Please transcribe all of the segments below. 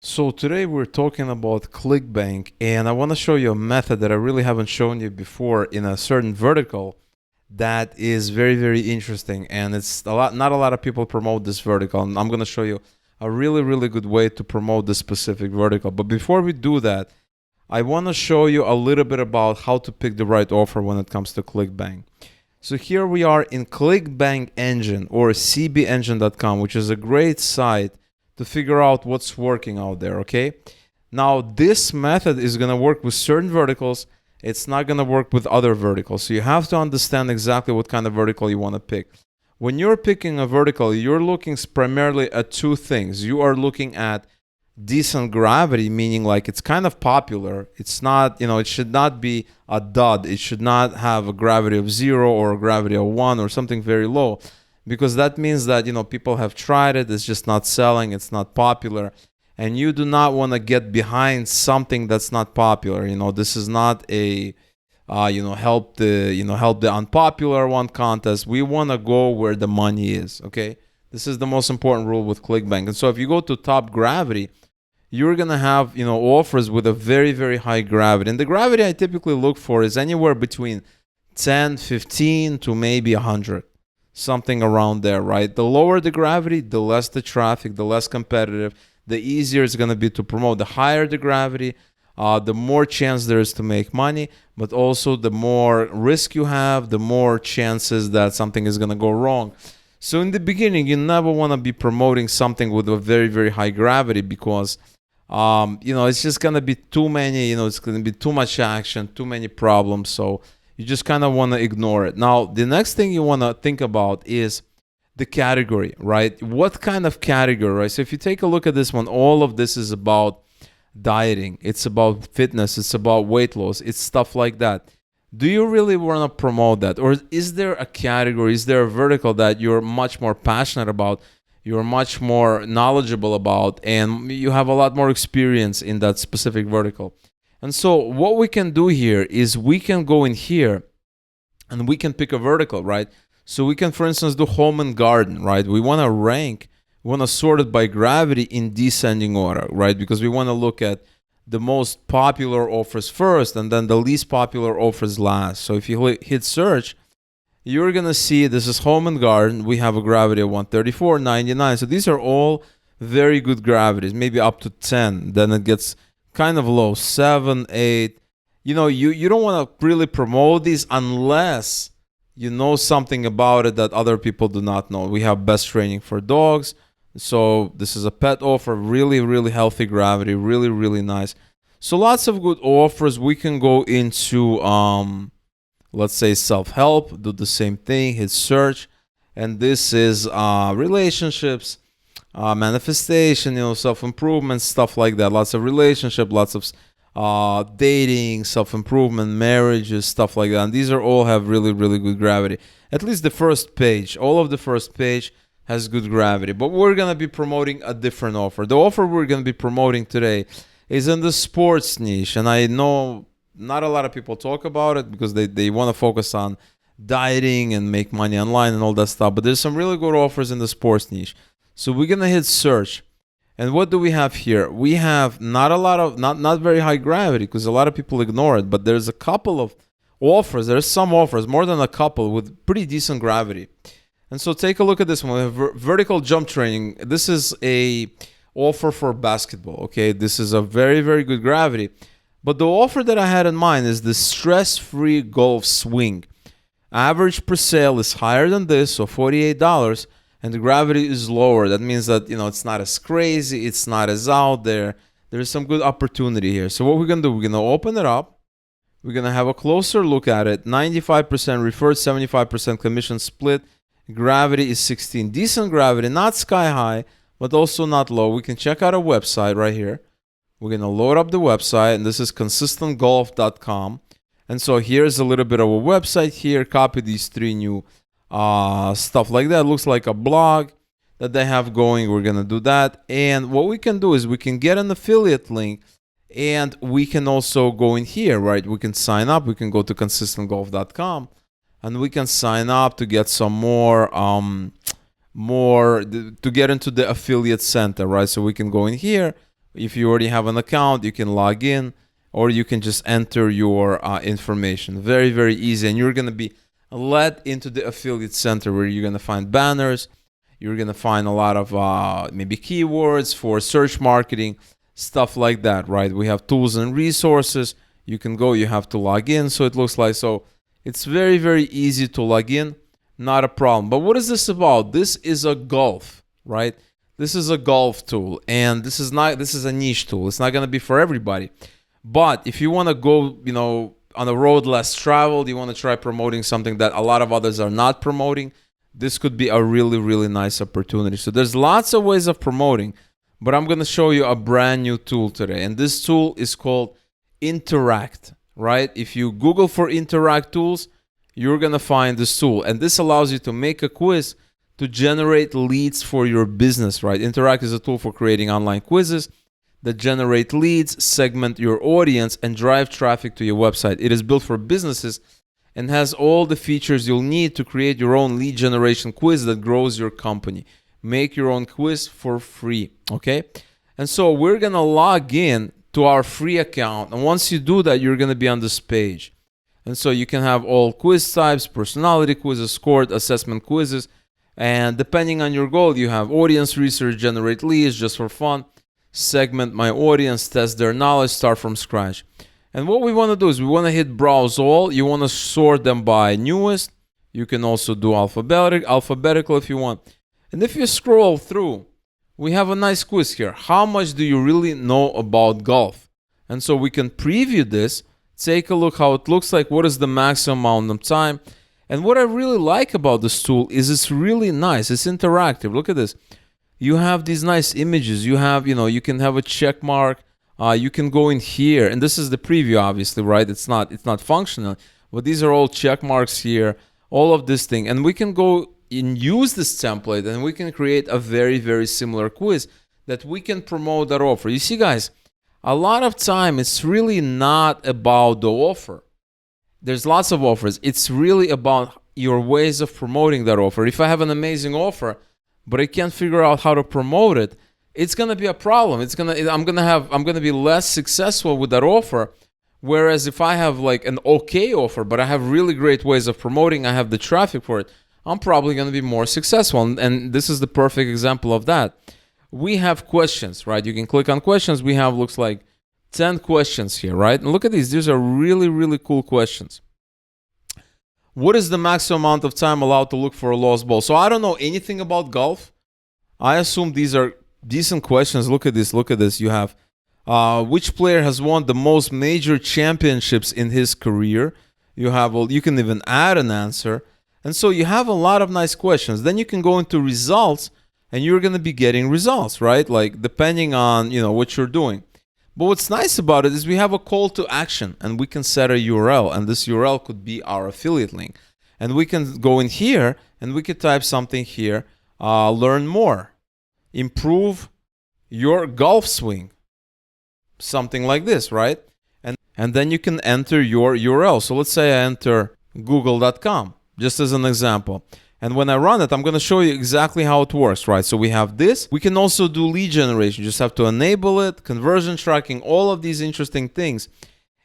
So today we're talking about Clickbank, and I want to show you a method that I really haven't shown you before in a certain vertical that is very, very interesting. And it's not a lot of people promote this vertical, and I'm going to show you a really, really good way to promote this specific vertical. But before we do that, I want to show you a little bit about how to pick the right offer when it comes to Clickbank. So here we are in Clickbank Engine or cbengine.com, which is a great site to figure out what's working out there, okay? Now, this method is going to work with certain verticals. It's not going to work with other verticals. So you have to understand exactly what kind of vertical you want to pick. When you're picking a vertical, you're looking primarily at two things. You are looking at decent gravity, meaning like it's kind of popular. It's not, it should not be a dud. It should not have a gravity of 0 or a gravity of 1 or something very low, because that means that people have tried it, it's just not selling, it's not popular, and you do not want to get behind something that's not popular. This is not a help the unpopular one contest. We want to go where the money is. Okay, this is the most important rule with Clickbank. And so if you go to top gravity, you're gonna have offers with a very, very high gravity, and the gravity I typically look for is anywhere between 10, 15 to maybe 100, something around there, right? The lower the gravity, the less the traffic, the less competitive, the easier it's going to be to promote. The higher the gravity, the more chance there is to make money, but also the more risk you have, the more chances that something is going to go wrong. So in the beginning, you never want to be promoting something with a very, very high gravity, because it's just going to be too many, it's going to be too much action, too many problems. So you just kind of want to ignore it. Now, the next thing you want to think about is the category, right? What kind of category, right? So if you take a look at this one, all of this is about dieting. It's about fitness. It's about weight loss. It's stuff like that. Do you really want to promote that? Or is there a category, is there a vertical that you're much more passionate about, you're much more knowledgeable about, and you have a lot more experience in that specific vertical? And so what we can do here is we can go in here and we can pick a vertical, right? So we can, for instance, do home and garden, right? We want to rank, we want to sort it by gravity in descending order, right? Because we want to look at the most popular offers first and then the least popular offers last. So if you hit search, you're going to see this is home and garden. We have a gravity of 134, 99. So these are all very good gravities, maybe up to 10. Then it gets kind of low, 7, 8. You don't want to really promote these unless you know something about it that other people do not know. We have best training for dogs. So this is a pet offer, really, really healthy gravity, really, really nice. So lots of good offers. We can go into let's say self-help, do the same thing, hit search, and this is relationships, manifestation, self-improvement, stuff like that. Lots of relationship, lots of dating, self-improvement, marriages, stuff like that. And these are all have really, really good gravity. At least the first page, all of the first page has good gravity. But we're going to be promoting a different offer. The offer we're going to be promoting today is in the sports niche, and I know not a lot of people talk about it because they want to focus on dieting and make money online and all that stuff. But there's some really good offers in the sports niche. So we're going to hit search. And what do we have here? We have not very high gravity, because a lot of people ignore it, but there's a couple of offers. There's some offers, more than a couple, with pretty decent gravity. And so take a look at this one. Vertical jump training. This is a offer for basketball. Okay, this is a very, very good gravity. But the offer that I had in mind is the stress-free golf swing. Average per sale is higher than this, so $48, and the gravity is lower. That means that it's not as crazy, it's not as out there. There's some good opportunity here. So what we're gonna do, we're gonna open it up. We're gonna have a closer look at it. 95% referred, 75% commission split. Gravity is 16. Decent gravity, not sky high, but also not low. We can check out a website right here. We're going to load up the website, and this is consistentgolf.com. And so here's a little bit of a website here. Copy these 3 new stuff like that. It looks like a blog that they have going. We're going to do that. And what we can do is we can get an affiliate link, and we can also go in here, right? We can sign up. We can go to consistentgolf.com, and we can sign up to get some more to get into the affiliate center, right? So we can go in here. If you already have an account, you can log in, or you can just enter your information. Very, very easy. And you're going to be led into the affiliate center where you're going to find banners. You're going to find a lot of maybe keywords for search marketing, stuff like that, right? We have tools and resources. You can go, you have to log in. So it looks like, so it's very, very easy to log in. Not a problem. But what is this about? This is a golf, right? This is a golf tool, and this is a niche tool. It's not going to be for everybody. But if you want to go, on a road less traveled, you want to try promoting something that a lot of others are not promoting, this could be a really, really nice opportunity. So there's lots of ways of promoting, but I'm going to show you a brand new tool today. And this tool is called Interact, right? If you Google for Interact tools, you're going to find this tool. And this allows you to make a quiz to generate leads for your business, right? Interact is a tool for creating online quizzes that generate leads, segment your audience, and drive traffic to your website. It is built for businesses and has all the features you'll need to create your own lead generation quiz that grows your company. Make your own quiz for free, okay? And so we're gonna log in to our free account. And once you do that, you're gonna be on this page. And so you can have all quiz types, personality quizzes, scored assessment quizzes. And depending on your goal, you have audience research, generate leads just for fun, segment my audience, test their knowledge, start from scratch. And what we want to do is we want to hit browse all. You want to sort them by newest. You can also do alphabetical if you want. And if you scroll through, we have a nice quiz here. How much do you really know about golf? And so we can preview this, take a look how it looks like, what is the maximum amount of time. And what I really like about this tool is it's really nice. It's interactive. Look at this. You have these nice images. You have, you can have a check mark. You can go in here, and this is the preview, obviously, right? It's not functional, but these are all check marks here. All of this thing, and we can go and use this template, and we can create a very, very similar quiz that we can promote that offer. You see, guys, a lot of time it's really not about the offer. There's lots of offers. It's really about your ways of promoting that offer. If I have an amazing offer, but I can't figure out how to promote it, it's gonna be a problem. I'm gonna be less successful with that offer. Whereas if I have like an okay offer, but I have really great ways of promoting, I have the traffic for it, I'm probably gonna be more successful. And this is the perfect example of that. We have questions, right? You can click on questions. We have, looks like 10 questions here, right? And look at these. These are really, really cool questions. What is the maximum amount of time allowed to look for a lost ball? So I don't know anything about golf. I assume these are decent questions. Look at this. Look at this. You have which player has won the most major championships in his career? You have, well, you can even add an answer. And so you have a lot of nice questions. Then you can go into results, and you're going to be getting results, right? Like depending on, what you're doing. But what's nice about it is we have a call to action, and we can set a URL, and this URL could be our affiliate link. And we can go in here and we could type something here, learn more, improve your golf swing, something like this, right? And then you can enter your URL. So let's say I enter google.com, just as an example. And when I run it, I'm going to show you exactly how it works, right? So we have this. We can also do lead generation. You just have to enable it, conversion tracking, all of these interesting things.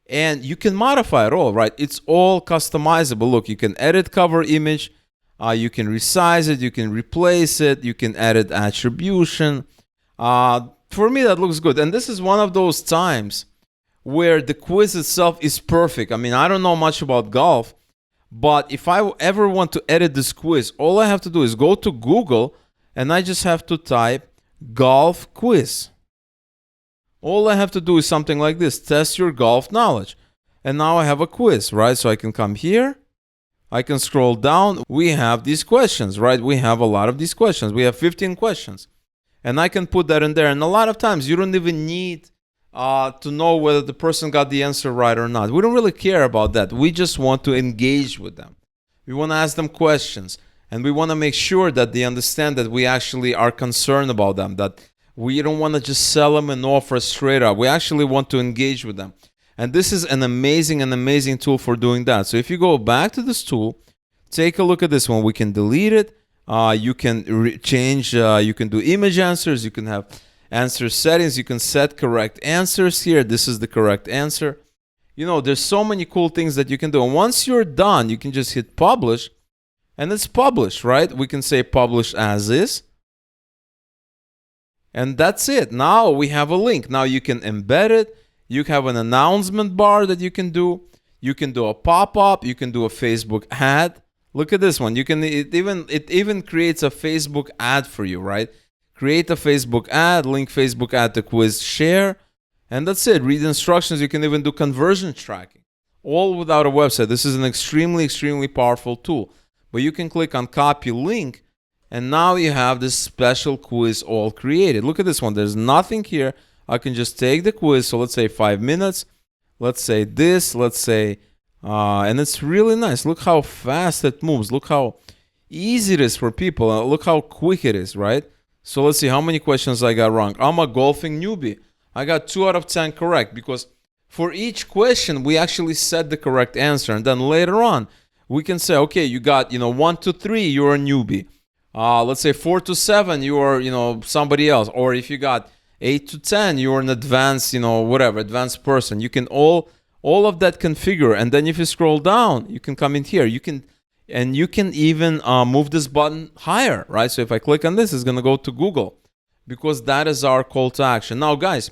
And you can modify it all, right? It's all customizable. Look, you can edit cover image. You can resize it. You can replace it. You can edit attribution. For me, that looks good. And this is one of those times where the quiz itself is perfect. I mean, I don't know much about golf, but if I ever want to edit this quiz, all I have to do is go to Google and I just have to type golf quiz. All I have to do is something like this, test your golf knowledge. And now I have a quiz, right? So I can come here, I can scroll down. We have these questions, right? We have a lot of these questions. We have 15 questions. And I can put that in there. And a lot of times you don't even need to know whether the person got the answer right or not. We don't really care about that. We just want to engage with them. We want to ask them questions, and we want to make sure that they understand that we actually are concerned about them, that we don't want to just sell them an offer straight up. We actually want to engage with them. And this is an amazing tool for doing that. So if you go back to this tool, take a look at this one. We can delete it. You can change, you can do image answers. You can have answer settings. You can set correct answers here. This is the correct answer. You know, there's so many cool things that you can do. And once you're done, you can just hit publish, and it's published, right? We can say publish as is. And that's it. Now we have a link. Now you can embed it. You have an announcement bar that you can do. You can do a pop-up. You can do a Facebook ad. Look at this one. It even creates a Facebook ad for you, right? Create a Facebook ad, link Facebook ad to quiz, share, and that's it. Read instructions. You can even do conversion tracking, all without a website. This is an extremely, extremely powerful tool. But you can click on copy link, and now you have this special quiz all created. Look at this one. There's nothing here. I can just take the quiz. So let's say 5 minutes. Let's say this. Let's say, and it's really nice. Look how fast it moves. Look how easy it is for people. Look how quick it is, right? So let's see how many questions I got wrong. I'm a golfing newbie. I got 2 out of 10 correct, because for each question, we actually set the correct answer. And then later on, we can say, okay, you got, 1 to 3, you're a newbie. Let's say 4 to 7, you are, somebody else. Or if you got 8 to 10, you're an advanced, advanced person. You can all of that configure. And then if you scroll down, you can come in here. You can even move this button higher, right? So if I click on this, it's going to go to Google, because that is our call to action. Now, guys,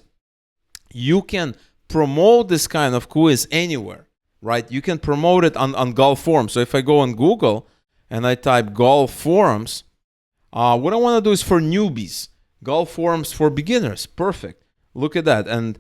you can promote this kind of quiz anywhere, right? You can promote it on golf forums. So if I go on Google and I type golf forums, what I want to do is for newbies, golf forums for beginners. Perfect. Look at that. And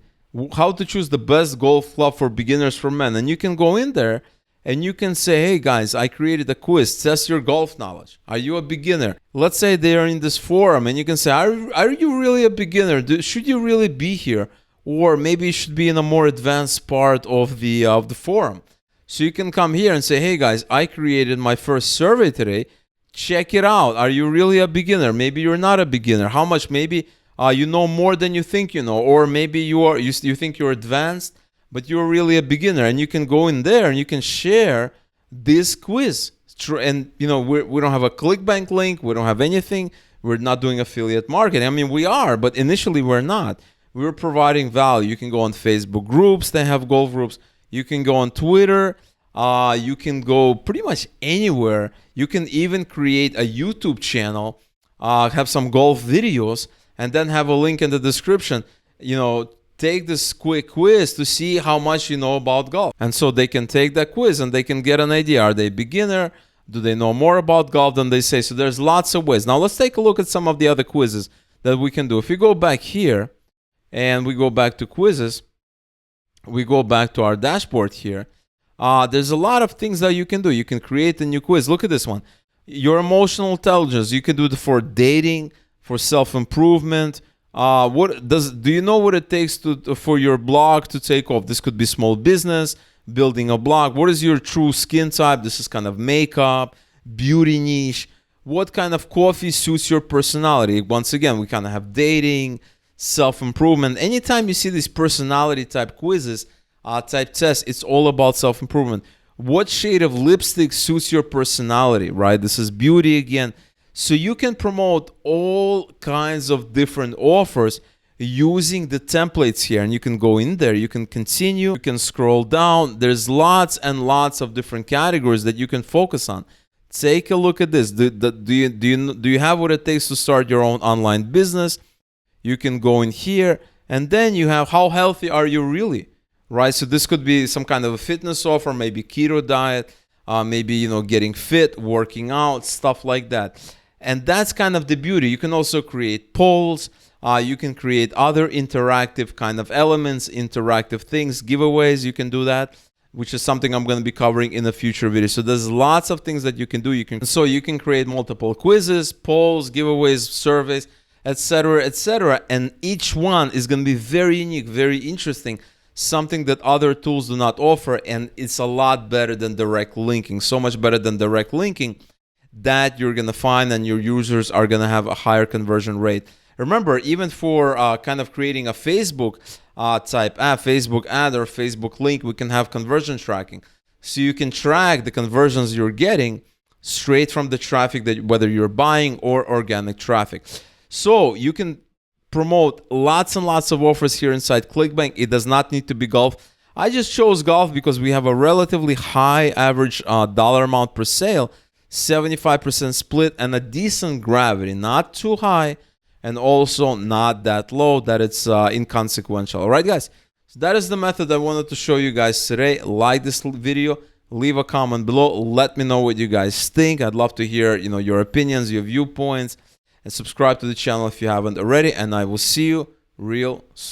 how to choose the best golf club for beginners for men. And you can go in there and you can say, hey guys, I created a quiz. Test your golf knowledge. Are you a beginner? Let's say they are in this forum, and you can say, are you really a beginner? Should you really be here? Or maybe you should be in a more advanced part of the forum. So you can come here and say, hey guys, I created my first survey today. Check it out. Are you really a beginner? Maybe you're not a beginner. How much? Maybe you know more than you think you know. Or maybe you think you're advanced, but you're really a beginner. And you can go in there and you can share this quiz. And we don't have a Clickbank link. We don't have anything. We're not doing affiliate marketing. I mean, we are, but initially we're not. We're providing value. You can go on Facebook groups. They have golf groups. You can go on Twitter. You can go pretty much anywhere. You can even create a YouTube channel, have some golf videos, and then have a link in the description. Take this quick quiz to see how much you know about golf. And so they can take that quiz and they can get an idea. Are they beginner? Do they know more about golf than they say? So there's lots of ways. Now let's take a look at some of the other quizzes that we can do. If we go back here and we go back to quizzes, we go back to our dashboard here. There's a lot of things that you can do. You can create a new quiz. Look at this one. Your emotional intelligence. You can do it for dating, for self-improvement. Do you know what it takes for your blog to take off? This could be small business, building a blog. What is your true skin type? This is kind of makeup, beauty niche. What kind of coffee suits your personality? Once again, we kind of have dating, self-improvement. Anytime you see these personality type quizzes, type tests, it's all about self-improvement. What shade of lipstick suits your personality, right? This is beauty again. So you can promote all kinds of different offers using the templates here. And you can go in there, you can continue, you can scroll down. There's lots and lots of different categories that you can focus on. Take a look at this. Do you have what it takes to start your own online business? You can go in here, and then you have how healthy are you really, right? So this could be some kind of a fitness offer, maybe keto diet, maybe getting fit, working out, stuff like that. And that's kind of the beauty. You can also create polls. You can create other interactive kind of elements, interactive things, giveaways. You can do that, which is something I'm going to be covering in a future video. So there's lots of things that you can do. You can create multiple quizzes, polls, giveaways, surveys, etc., etc. And each one is going to be very unique, very interesting, something that other tools do not offer. And it's a lot better than direct linking, so much better than direct linking that you're going to find, and your users are going to have a higher conversion rate. Remember, even for kind of creating a Facebook type app, Facebook ad or Facebook link, we can have conversion tracking. So you can track the conversions you're getting straight from the traffic, that whether you're buying or organic traffic. So you can promote lots and lots of offers here inside Clickbank. It does not need to be golf. I just chose golf because we have a relatively high average dollar amount per sale, 75% split, and a decent gravity, not too high and also not that low that it's inconsequential. All right, guys, so that is the method I wanted to show you guys today. Like this video, leave a comment below, let me know what you guys think. I'd love to hear, your opinions, your viewpoints, and subscribe to the channel if you haven't already, and I will see you real soon.